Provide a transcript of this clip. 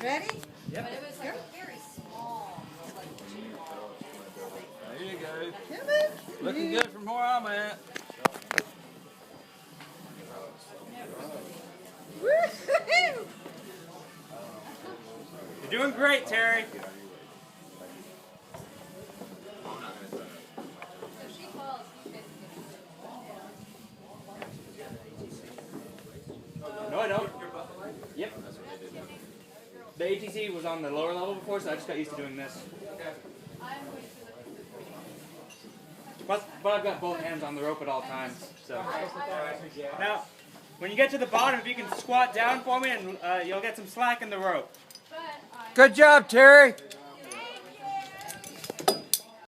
Ready? Yep. But it was like a very small. There you go. Come on. Looking good from where I'm at. Woo-hoo-hoo. You're doing great, Terry. No, I don't. Yep. The ATC was on the lower level before, so I just got used to doing this. But I've got both hands on the rope at all times. So now, when you get to the bottom, if you can squat down for me, and you'll get some slack in the rope. Good job, Terry.